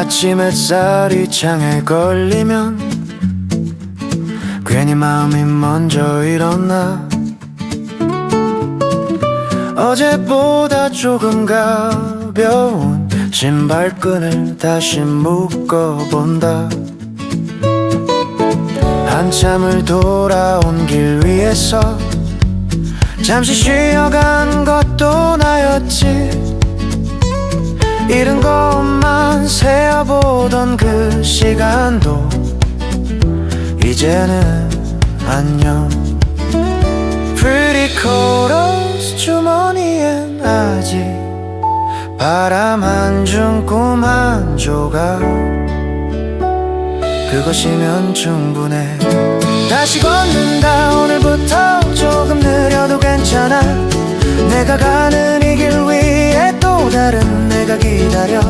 아침 햇살이 창에 걸리면 괜히 마음이 먼저 일어나. 어제보다 조금 가벼운 신발끈을 다시 묶어본다. 한참을 돌아온 길 위에서 잠시 쉬어간 것도 나였지. 잃은 것만 세어보던 그 시간도 이제는 안녕. Pretty colors 주머니엔 아직 바람 한 줌 꿈 한 조각, 그것이면 충분해. 다시 걷는다. 오늘부터 조금 느려도 괜찮아. 내가 가는 이 길 위에 또 다른 내가 기다려.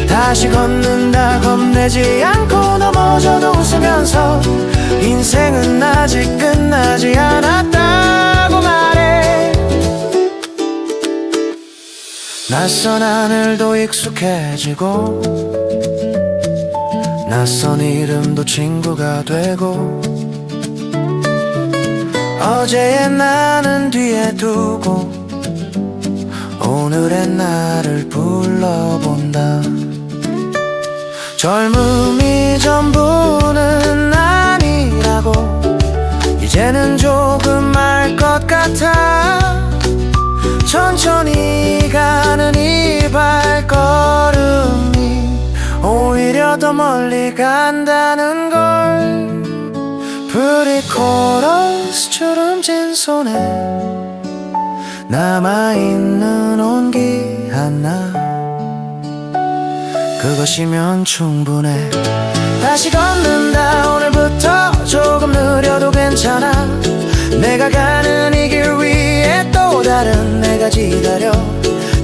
다시 걷는다. 겁내지 않고 넘어져도 웃으면서 인생은 아직 끝나지 않았다고 말해. 낯선 하늘도 익숙해지고 낯선 이름도 친구가 되고 어제의 나는 뒤에 두고 오늘의 나를 불러본다. 젊음이 전부는 아니라고 이제는 조금 알 것 같아. 천천히 가는 이 발걸음이 오히려 더 멀리 간다는 걸. Pretty colors 주름진 손에 남아있는 온기 하나, 그것이면 충분해. 다시 걷는다. 오늘부터 조금 느려도 괜찮아. 내가 가는 이 길 위에 또 다른 내가 기다려.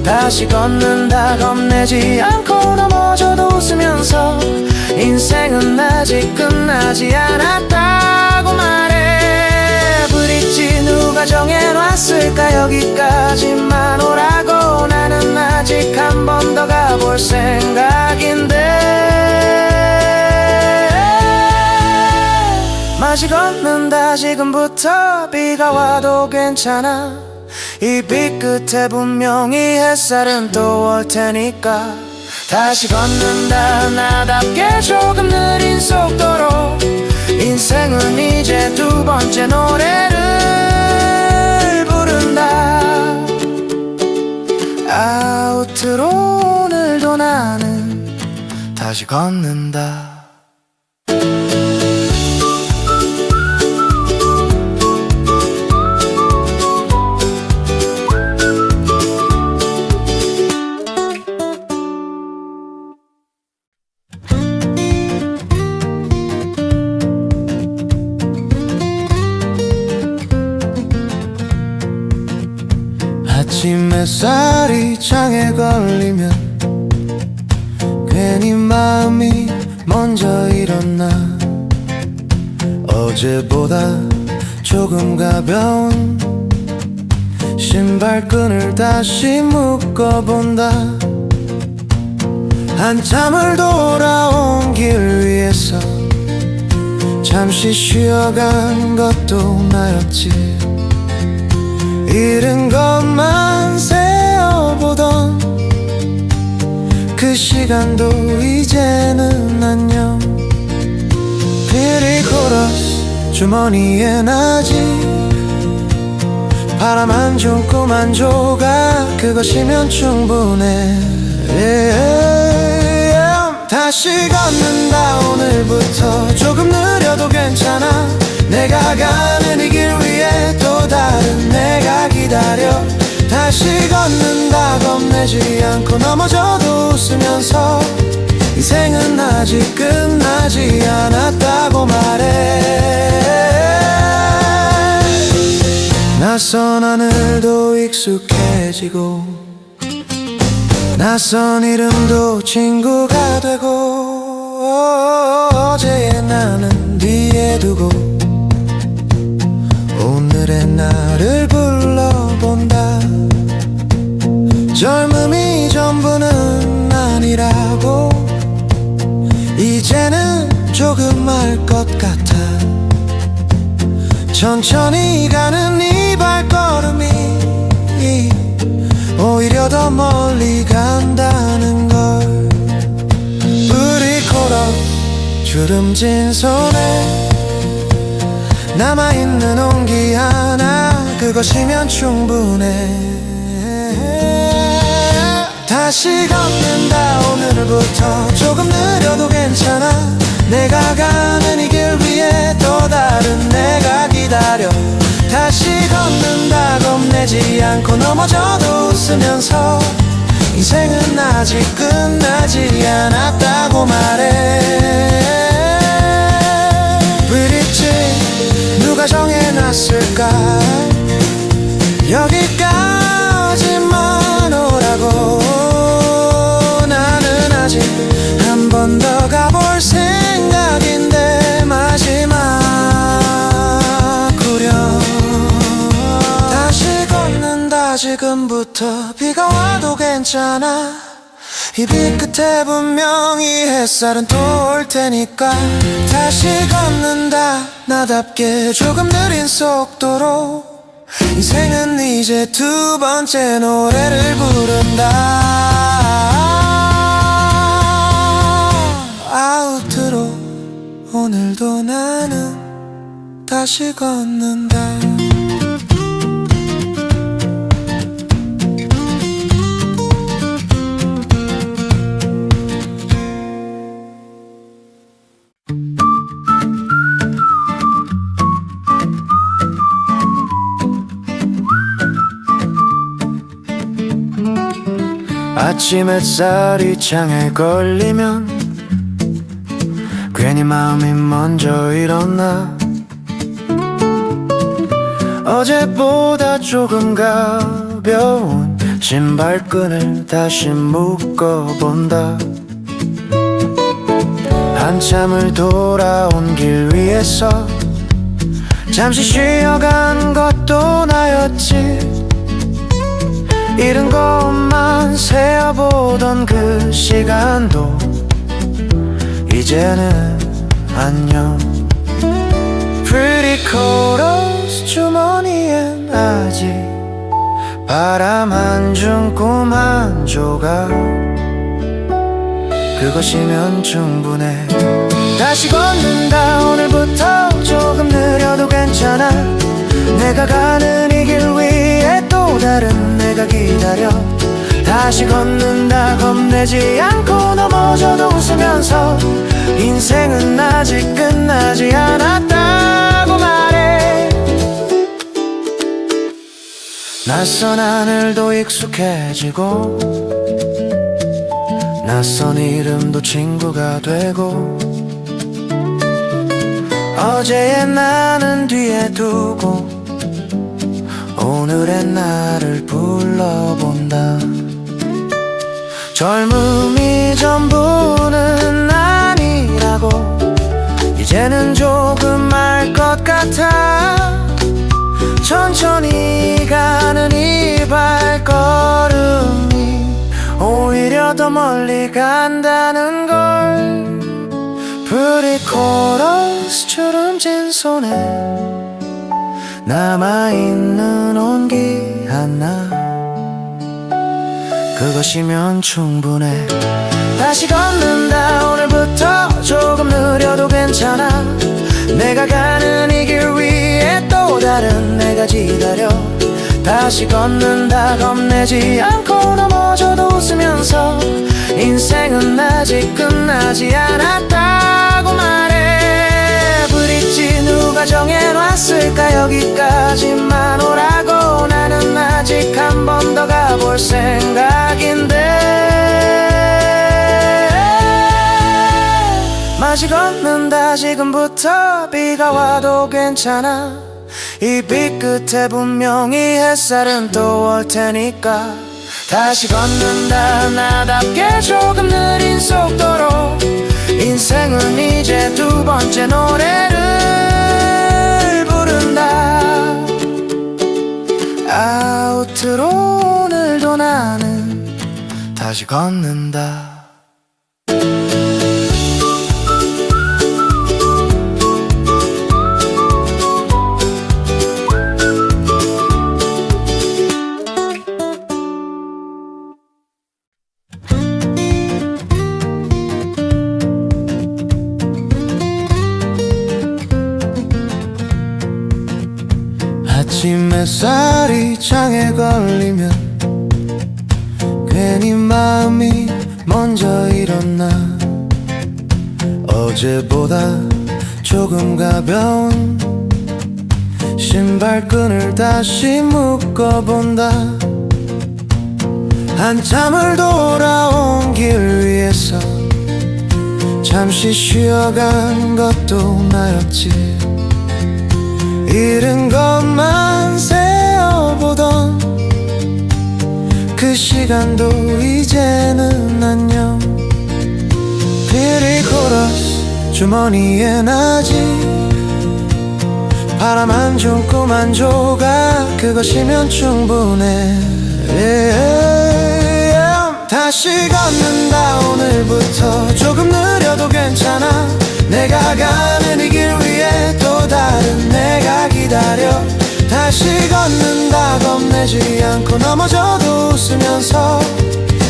다시 걷는다. 겁내지 않고 넘어져도 웃으면서 인생은 아직 끝나지 않았다고 말해. 브릿지 누가 정해놨을까. 여기까지만 오라고. 나는 아직 한 번 더 가볼 생각인데. 마시 걷는다. 지금부터 비가 와도 괜찮아. 이 빛 끝에 분명히 햇살은 또 올 테니까. 다시 걷는다. 나답게 조금 느린 속도로. 인생은 이제 두 번째 노래를 부른다. 아우트로 오늘도 나는 다시 걷는다. 아침 햇살이 창에 걸리면 괜히 마음이 먼저 일어나. 어제보다 조금 가벼운 신발끈을 다시 묶어본다. 한참을 돌아온 길 위에서 잠시 쉬어간 것도 나였지. 잃은 것만 세어보던 그 시간도 이제는 안녕. Pretty colors 주머니엔 아직 바람 한 줌 꿈 한 조각, 그것이면 충분해. 다시 걷는다. 오늘부터 조금 느려도 괜찮아. 내가 가는 이 길 위에 또 다른 내가 기다려. 다시 걷는다. 겁내지 않고 넘어져도 웃으면서 인생은 아직 끝나지 않았다고 말해. 낯선 하늘도 익숙해지고 낯선 이름도 친구가 되고 어제의 나는 뒤에 두고 오늘의 나를 불러본다. 젊음이 전부는 아니라고 조금 알 것 같아. 천천히 가는 이 발걸음이 오히려 더 멀리 간다는 걸. 우리 걸어 주름진 손에 남아있는 온기 하나, 그것이면 충분해. 다시 걷는다 오늘부터. 조금 느려도 괜찮아. 내가 가는 이 길 위에 또 다른 내가 기다려. 다시 걷는다 겁내지 않고, 넘어져도 웃으면서. 인생은 아직 끝나지 않았다고 말해. 브릿지 누가 정해놨을까? 여기까지만 오라고. 나는 아직 한 번 더 가볼 생각인데, 마지막 구령. 다시 걷는다 지금부터. 비가 와도 괜찮아. 이 빛 끝에 분명히 햇살은 또 올 테니까. 다시 걷는다 나답게 조금 느린 속도로. 인생은 이제 두 번째 노래를 부른다. 아우트로 오늘도 나는 다시 걷는다. 아침 햇살이 창에 걸리면 괜히 마음이 먼저 일어나. 어제보다 조금 가벼운 신발끈을 다시 묶어본다. 한참을 돌아온 길 위에서 잠시 쉬어간 것도 나였지. 잃은 것만 세어보던 그 시간도 이제는 안녕. Pretty colors 주머니엔 아직 바람 한 줌 꿈 한 조각, 그것이면 충분해. 다시 걷는다 오늘부터. 조금 느려도 괜찮아. 내가 가는 이 길 위에 또 다른 내가 기다려. 다시 걷는다 겁내지 않고, 넘어져도 웃으면서. 인생은 아직 끝나지 않았다고 말해. 낯선 하늘도 익숙해지고, 낯선 이름도 친구가 되고, 어제의 나는 뒤에 두고 오늘의 나를 불러본다. 젊음이 전부는 아니라고 이제는 조금 알 것 같아. 천천히 가는 이 발걸음이 오히려 더 멀리 간다는 걸. Pretty colors 주름진 손에 남아있는 온기 하나, 그것이면 충분해. 다시 걷는다 오늘부터. 조금 느려도 괜찮아. 내가 가는 이 길 위에 또 다른 내가 기다려. 다시 걷는다 겁내지 않고, 넘어져도 웃으면서. 인생은 아직 끝나지 않았다고 말해. 브릿지 누가 정해놨을까? 여기까지만 오라고. 나는 아직 한 번 더 가볼 생각인데, 다시 걷는다 지금부터. 비가 와도 괜찮아. 이 빛 끝에 분명히 햇살은 또 올 테니까. 다시 걷는다 나답게 조금 느린 속도로. 인생은 이제 두 번째 노래를 부른다. 아우트로 오늘도 나는 다시 걷는다. 아침 햇살이 창에 걸리면 괜히 마음이 먼저 일어나. 어제보다 조금 가벼운 신발끈을 다시 묶어본다. 한참을 돌아온 길 위에서 잠시 쉬어간 것도 나였지. 잃은 것만 세어보던 그 시간도 이제는 안녕. 피리코러스 주머니에 아직 바람 한 줌꿈 한 조각, 그것이면 충분해. 다시 걷는다 오늘부터. 조금 느려도 괜찮아. 내가 가는 이 길 위에 또 다른 내가 기다려. 다시 걷는다 겁내지 않고 넘어져도 웃으면서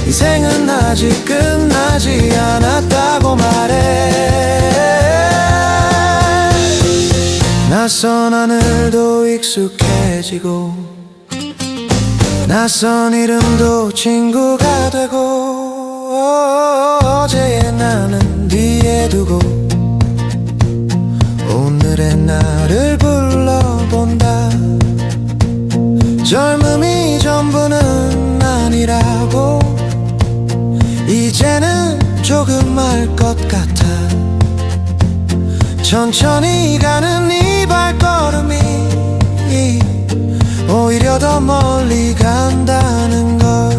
인생은 아직 끝나지 않았다고 말해. 낯선 하늘도 익숙해지고 낯선 이름도 친구가 되고 어제의 나는 뒤에 두고 오늘의 나를 불러본다. 젊음이 전부는 아니라고 이제는 조금 알 것 같아. 천천히 가는 이 발걸음이 오히려 더 멀리 간다는 걸.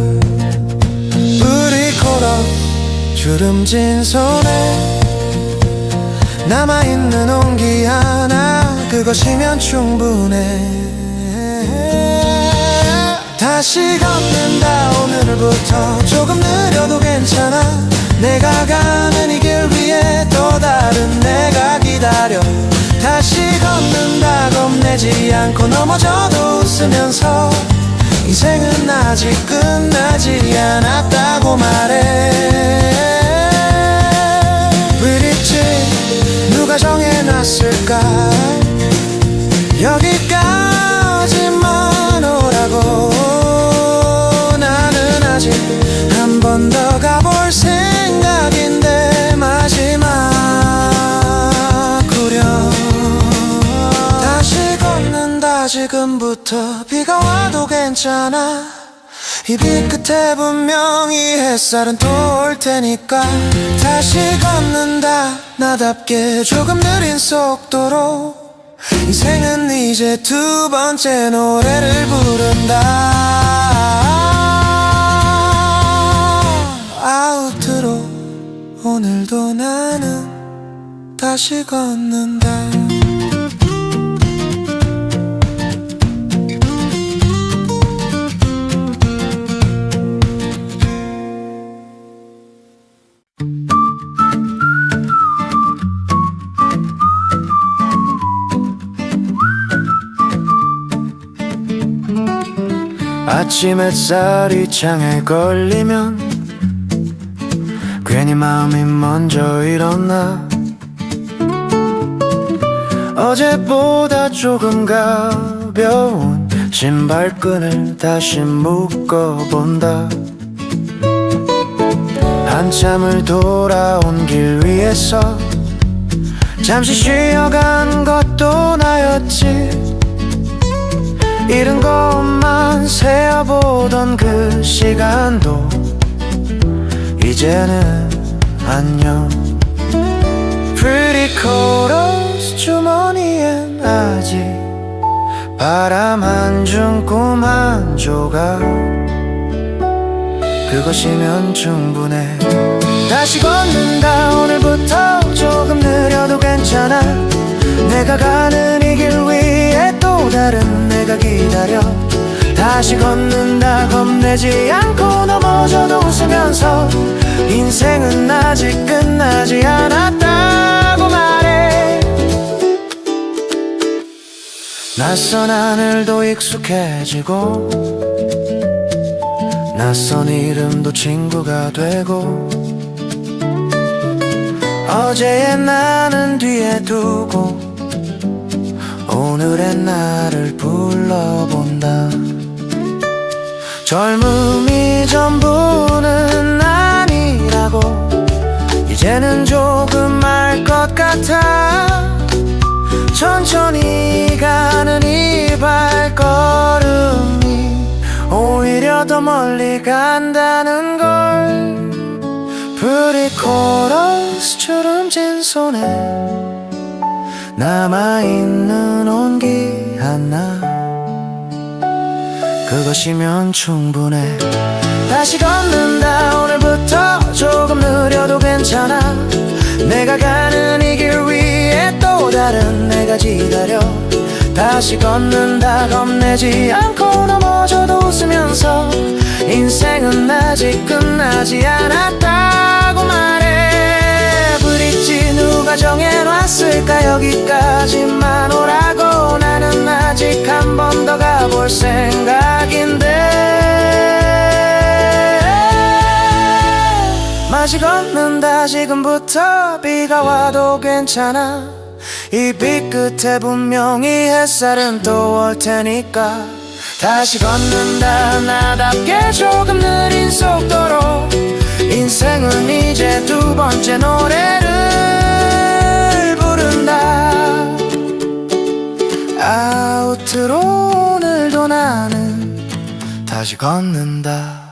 불이 코러 주름진 손에 남아있는 온기 하나, 그것이면 충분해. 다시 걷는다 오늘부터. 조금 느려도 괜찮아. 내가 가는 이 길 위에 또 다른 내가 기다려. 다시 걷는다 겁내지 않고 넘어져도 웃으면서 인생은 아직 끝나지 않았다고 말해. 브릿지 누가 정해놨을까? 여기까지만 오라고. 나는 아직 한 번 더 가볼 생각인데 마지막 구령. 다시 걷는다 지금부터. 비가 와도 괜찮아. 이 빛 끝에 분명히 햇살은 또 올 테니까. 다시 걷는다 나답게 조금 느린 속도로. 인생은 이제 두 번째 노래를 부른다. 아우트로 오늘도 나는 다시 걷는다. 아침 햇살이 창에 걸리면 괜히 마음이 먼저 일어나. 어제보다 조금 가벼운 신발끈을 다시 묶어본다. 한참을 돌아온 길 위에서 잠시 쉬어간 것도 나였지. 잃은 것만 세어보던 그 시간도 이제는 안녕. Pretty chorus 주머니엔 아직 바람 한 줌꿈 한 조각, 그것이면 충분해. 다시 걷는다 오늘부터. 조금 느려도 괜찮아. 내가 가는 이 길 위에 또 다른 내가 기다려. 다시 걷는다 겁내지 않고 넘어져도 웃으면서 인생은 아직 끝나지 않았다고 말해. 낯선 하늘도 익숙해지고 낯선 이름도 친구가 되고 어제의 나는 뒤에 두고 오늘의 오늘의 나를 불러본다. 젊음이 전부는 아니라고 이제는 조금 알 것 같아. 천천히 가는 이 발걸음이 오히려 더 멀리 간다는 걸. 프리코러스 주름진 손에 남아있는 온기 하나, 그것이면 충분해. 다시 걷는다 오늘부터. 조금 느려도 괜찮아. 내가 가는 이 길 위에 또 다른 내가 기다려. 다시 걷는다 겁내지 않고 넘어져도 웃으면서. 인생은 아직 끝나지 않았다고 말해. 브릿지 누가 정해놨을까. 여기까지만 오라고. 나는 아직 한 번 더 가볼 생각인데. 마시 걷는다 지금부터. 비가 와도 괜찮아. 이 빛 끝에 분명히 햇살은 또 올 테니까. 다시 걷는다 나답게 조금 느린 속도로. 인생은 이제 두 번째 노래를 부른다. 아우트로 오늘도 나는 다시 걷는다.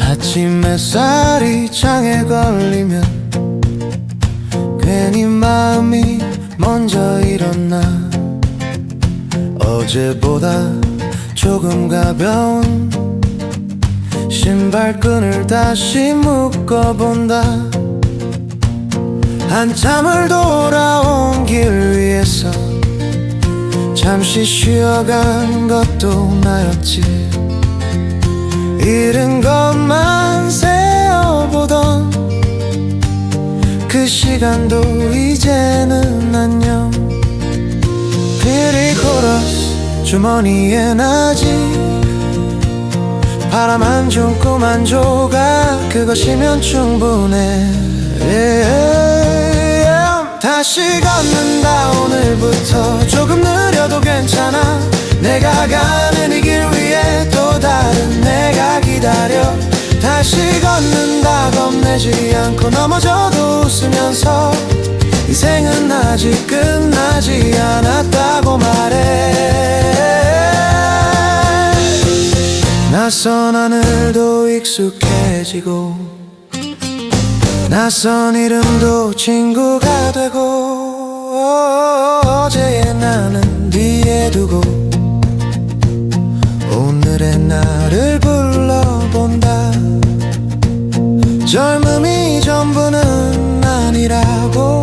아침 햇살이 창에 걸리면 괜히 마음이 먼저 일어나. 어제보다 조금 가벼운 신발끈을 다시 묶어본다. 한참을 돌아온 길 위에서 잠시 쉬어간 것도 나였지. 잃은 것만 세어보던 그 시간도 이제는 안녕. 피리코러스 주머니에 아직 바람 한 줌꿈 한 조각, 그것이면 충분해. 다시 걷는다 오늘부터. 조금 느려도 괜찮아. 내가 가는 이 길 위에 또 다른 내가 기다려. 다시 걷는다 겁내지 않고 넘어져도 웃으면서. 인생은 아직 끝나지 않았다고 말해. 낯선 하늘도 익숙해지고 낯선 이름도 친구가 되고. 어제의 나는 뒤에 두고 오늘의 나를 불러본다. 젊음이 전부는 아니라고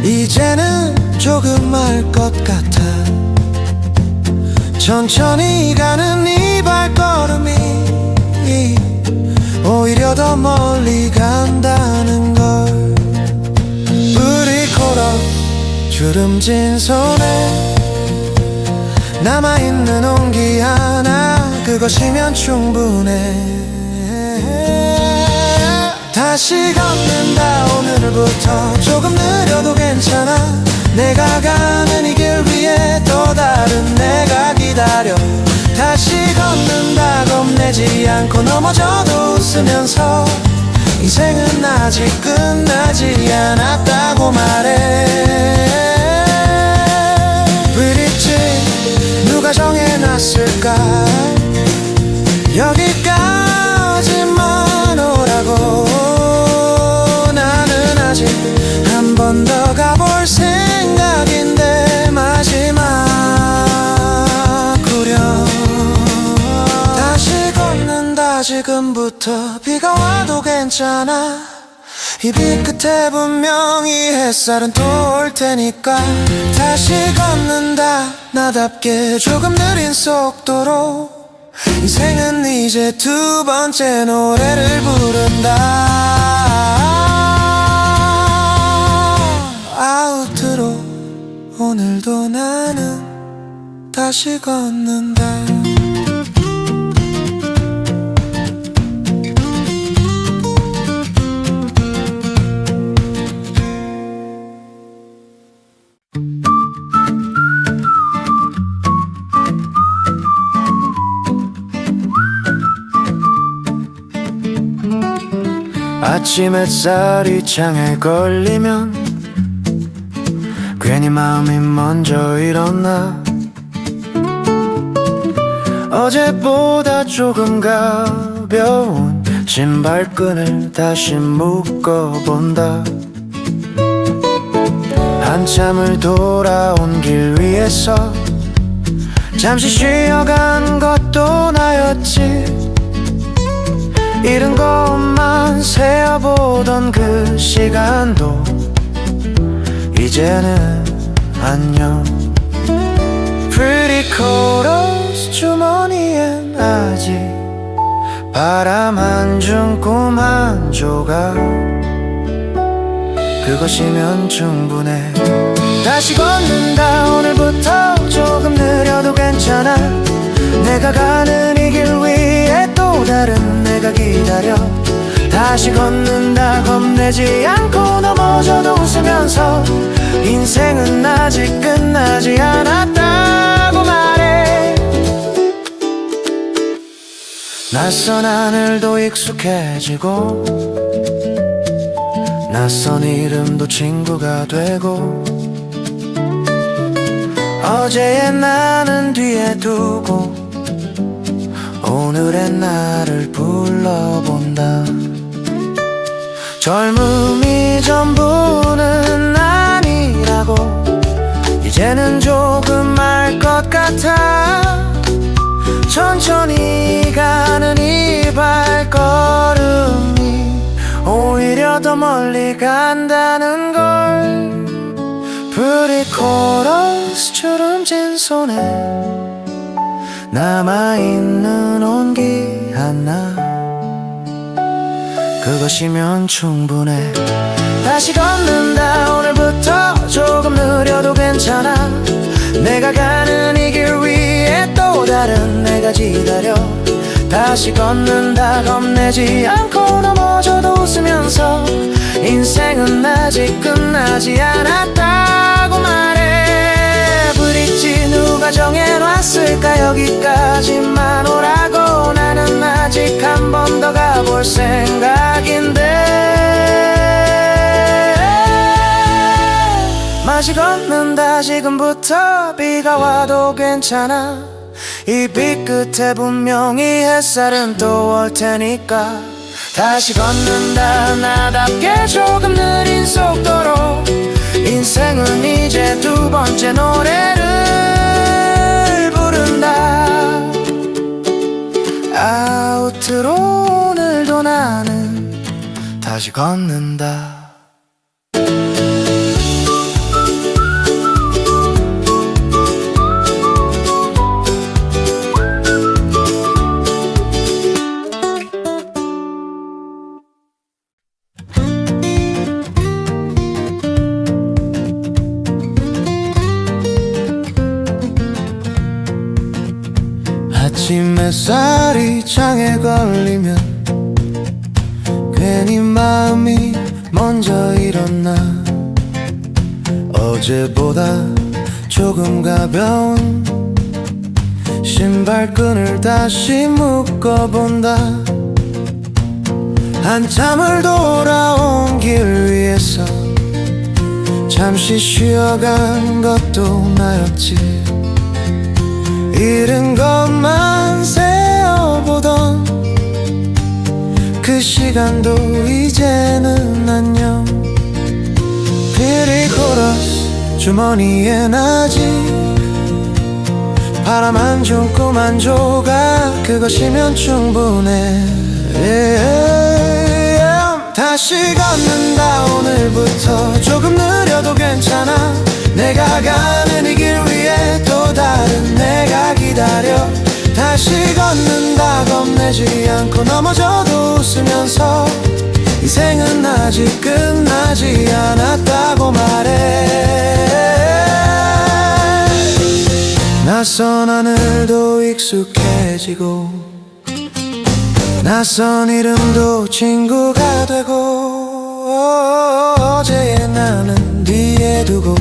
이제는 조금 알 것 같아. 천천히 가는 이 발걸음이 오히려 더 멀리 간다는 걸. 프리코러스 주름진 손에 남아있는 온기 하나, 그것이면 충분해. 다시 걷는다 오늘부터. 조금 느려도 괜찮아. 내가 가는 이 길 위에 또 다른 내가 기다려. 다시 걷는다 겁내지 않고 넘어져도 웃으면서. 인생은 아직 끝나지 않았다고 말해. 브릿지 누가 정해놨을까. 여기까지만 오라고. 나는 아직 한 번 더 가볼 생각인데. 마지막 구령. 다시 걷는다 지금부터. 비가 와도 괜찮아. 이 빛 끝에 분명히 햇살은 또 올 테니까. 다시 걷는다 나답게 조금 느린 속도로. 인생은 이제 두 번째 노래를 부른다. 다시 걷는다. 아침 햇살이 창에 걸리면 괜히 마음이 먼저 일어나. 어제보다 조금 가벼운 신발끈을 다시 묶어본다. 한참을 돌아온 길 위에서 잠시 쉬어간 것도 나였지. 잃은 것만 세어보던 그 시간도 이제는 안녕. Pretty colors 주머니엔 아직 바람 안 준 꿈 한 조각, 그것이면 충분해. 다시 걷는다. 오늘부터 조금 느려도 괜찮아. 내가 가는 이 길 위에 또 다른 내가 기다려. 다시 걷는다. 겁내지 않고 넘어져도 웃으면서 인생은 아직 끝나지 않았다고 말해. 낯선 하늘도 익숙해지고 낯선 이름도 친구가 되고 어제의 나는 뒤에 두고 오늘의 나를 불러본다. 젊음이 전부는 아니라고 이제는 조금 알 것 같아. 천천히 가는 이 발걸음이 오히려 더 멀리 간다는 걸. Pretty colors 주름진 손에 남아있는 온기 하나, 그것이면 충분해. 다시 걷는다. 오늘부터 조금 느려도 괜찮아. 내가 가는 이 길 위에 또 다른 내가 기다려. 다시 걷는다. 겁내지 않고 넘어져도 웃으면서 인생은 아직 끝나지 않았다고 말해. 브릿지 누가 정해놨을까. 여기까지만 오라고. 나는 아직 한 번 더 가볼 생각인데. 다시 걷는다. 지금부터 비가 와도 괜찮아. 이 빛 끝에 분명히 햇살은 또 올 테니까. 다시 걷는다. 나답게 조금 느린 속도로. 인생은 이제 두 번째 노래를 부른다. 아우트로 오늘도 나는 다시 걷는다. 아침 햇살이 창에 걸리면 괜히 마음이 먼저 일어나. 어제보다 조금 가벼운 신발끈을 다시 묶어본다. 한참을 돌아온 길 위에서 잠시 쉬어간 것도 나였지. 잃은 것만 세어보던 그 시간도 이제는 안녕. Pretty colors 주머니엔 아직 바람 안 준 꿈 한 조각, 그것이면 충분해. 다시 걷는다. 오늘부터 조금 느려도 괜찮아. 내가 가는 이 길 위에 또 다른 내가 기다려. 다시 걷는다. 겁내지 않고 넘어져도 웃으면서 인생은 아직 끝나지 않았다고 말해. 낯선 하늘도 익숙해지고 낯선 이름도 친구가 되고 어제의 나는 뒤에 두고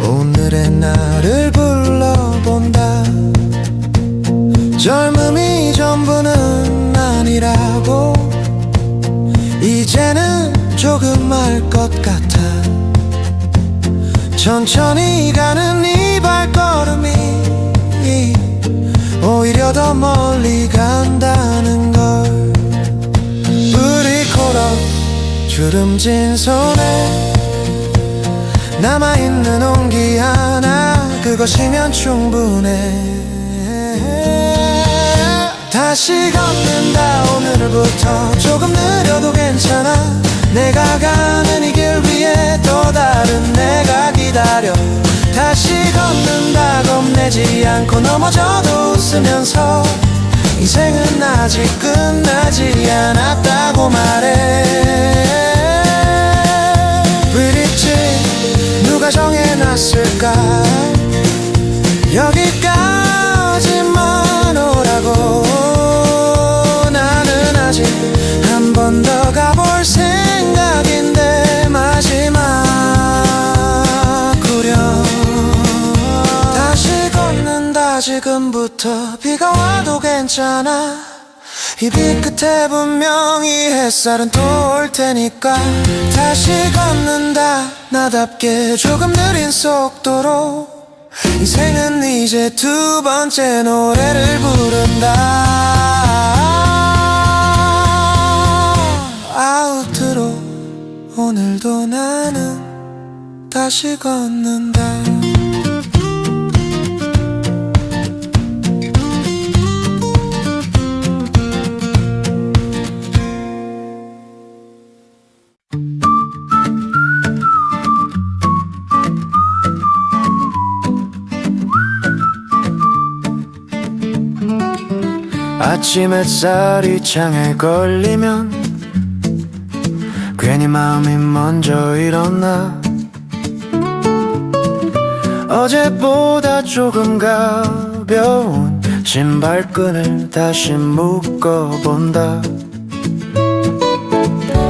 오늘의 나를 불러본다. 젊음이 전부는 아니라고 이제는 조금 알 것 같아. 천천히 가는 이 발걸음이 오히려 더 멀리 간다는 걸. 불이 코러 주름진 손에 남아있는 온기 하나, 그것이면 충분해. 다시 걷는다. 오늘부터 조금 느려도 괜찮아. 내가 가는 이 길 위에 또 다른 내가 기다려. 다시 걷는다. 겁내지 않고 넘어져도 웃으면서 인생은 아직 끝나지 않았다고 말해. 브릿지 누가 정해놨을까? 여기까지만 오라고. 나는 아직 한 번 더 가볼 생각인데 마지막 구령. 다시 걷는다. 지금부터 비가 와도 괜찮아. 이 빛 끝에 분명히 햇살은 또 올 테니까. 다시 걷는다. 나답게 조금 느린 속도로. 인생은 이제 두 번째 노래를 부른다. 아우트로 오늘도 나는 다시 걷는다. 아침 햇살이 창에 걸리면 괜히 마음이 먼저 일어나. 어제보다 조금 가벼운 신발끈을 다시 묶어본다.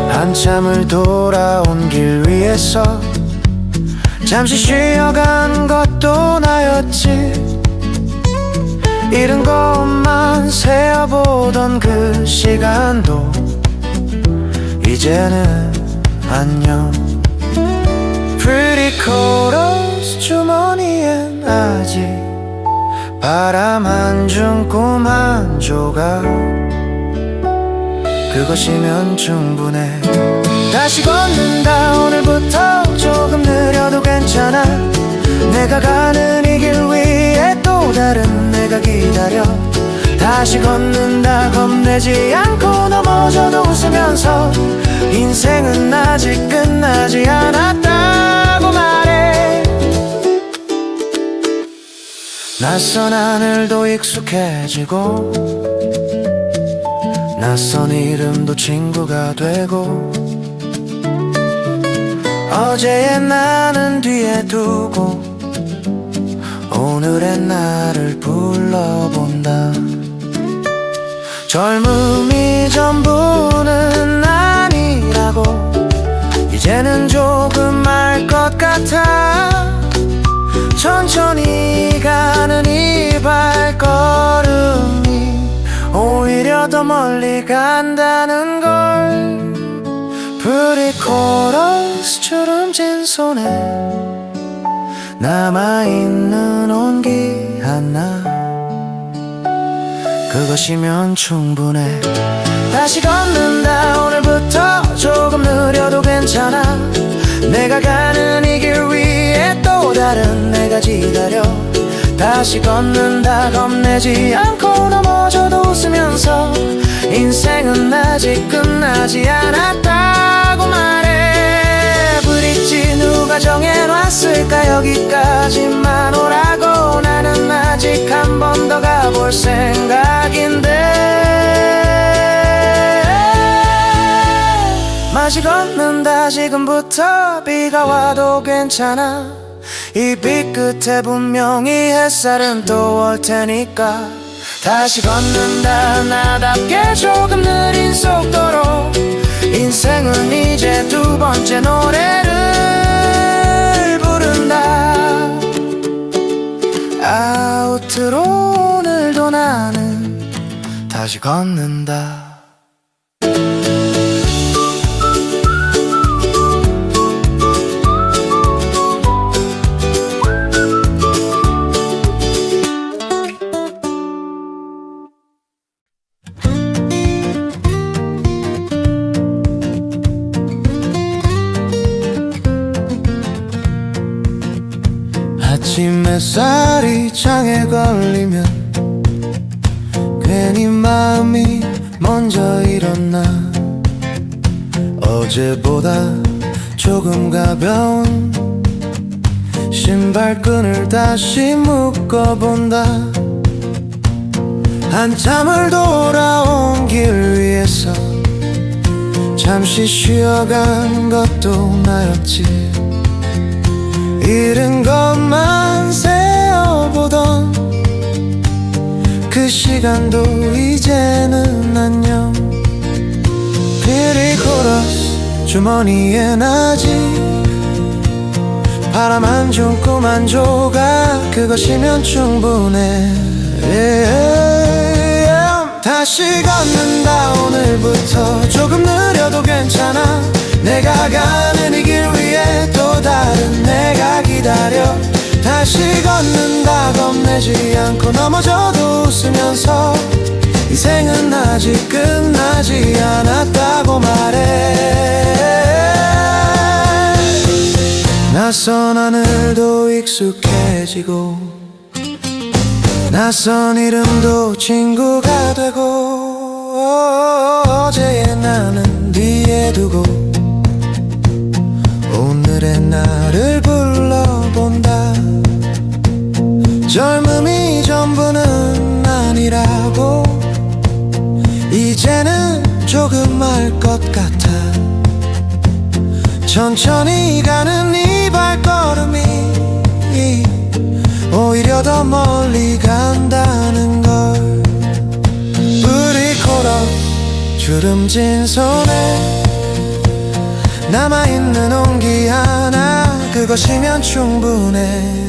한참을 돌아온 길 위에서 잠시 쉬어간 것도 나였지. 잃은 것만 세어보던 그 시간도 이제는 안녕. Pretty colors 주머니엔 아직 바람 안 준 꿈 한 조각, 그것이면 충분해. 다시 걷는다. 오늘부터 조금 느려도 괜찮아. 내가 가는 이 길 위에 또 다른 내가 기다려. 다시 걷는다. 겁내지 않고 넘어져도 웃으면서 인생은 아직 끝나지 않았다고 말해. 낯선 하늘도 익숙해지고 낯선 이름도 친구가 되고 어제의 나는 뒤에 두고 오늘의 나를 불러본다. 젊음이 전부는 아니라고 이제는 조금 알 것 같아. 천천히 가는 이 발걸음이 오히려 더 멀리 간다는 걸. Pretty colors 주름진 손에 남아있는 온기 하나, 그것이면 충분해. 다시 걷는다. 오늘부터 조금 느려도 괜찮아. 내가 가는 이 길 위에 또 다른 내가 기다려. 다시 걷는다. 겁내지 않고 넘어져도 웃으면서 인생은 아직 끝나지 않았다고 말해. 브릿지 누가 정해놨을까? 여기까지만 오라고. 나는 아직 한 번 더 가볼 생각인데 마시 걷는다. 지금부터 비가 와도 괜찮아. 이 빛 끝에 분명히 햇살은 또 올 테니까 다시 걷는다 나답게 조금 느린 속도로 인생은 이제 두 번째 노래를 부른다 아우트로 오늘도 나는 다시 걷는다 아침 햇살이 창에 걸리면 괜히 마음이 먼저 일어나 어제보다 조금 가벼운 신발끈을 다시 묶어본다 한참을 돌아온 길 위에서 잠시 쉬어간 것도 나였지 잃은 것만 세어보던 그 시간도 이제는 안녕 피리코러스 주머니에 나지 바람 한 줌꿈 한 조각 그것이면 충분해 다시 걷는다 오늘부터 조금 느려도 괜찮아 내가 가는 이 길 위에 또 다른 내가 기다려 다시 걷는다 겁내지 않고 넘어져도 웃으면서 인생은 아직 끝나지 않았다고 말해 낯선 하늘도 익숙해지고 낯선 이름도 친구가 되고 어제의 나는 뒤에 두고 오늘의 나를 불러본다 젊음이 전부는 아니라고 이제는 조금 알 것 같아 천천히 가는 이 발걸음이 오히려 더 멀리 간다는 걸 불이 코러 주름진 손에 남아있는 온기 하나 그것이면 충분해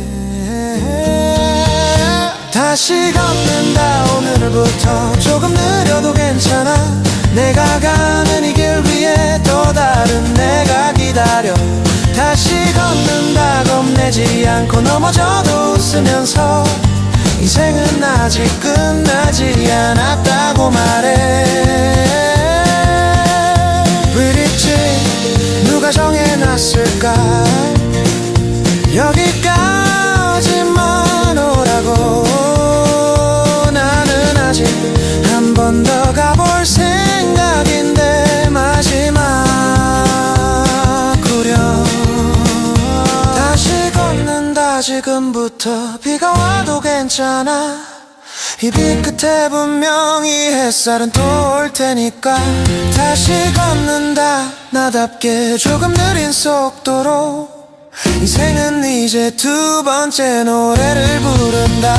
다시 걷는다 오늘부터 조금 느려도 괜찮아 내가 가는 이 길 위에 또 다른 내가 기다려 다시 걷는다 겁내지 않고 넘어져도 웃으면서 인생은 아직 끝나지 않았다고 말해 브릿지 누가 정해놨을까 여기까지만 오라고 나는 아직 한 번 더 가볼 생각인데 마지막 구령 다시 걷는다 지금부터 비가 와도 괜찮아 이 빛 끝에 분명히 햇살은 또 올 테니까 다시 걷는다 나답게 조금 느린 속도로 인생은 이제 두 번째 노래를 부른다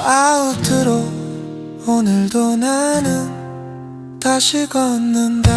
아우트로 오늘도 나는 다시 걷는다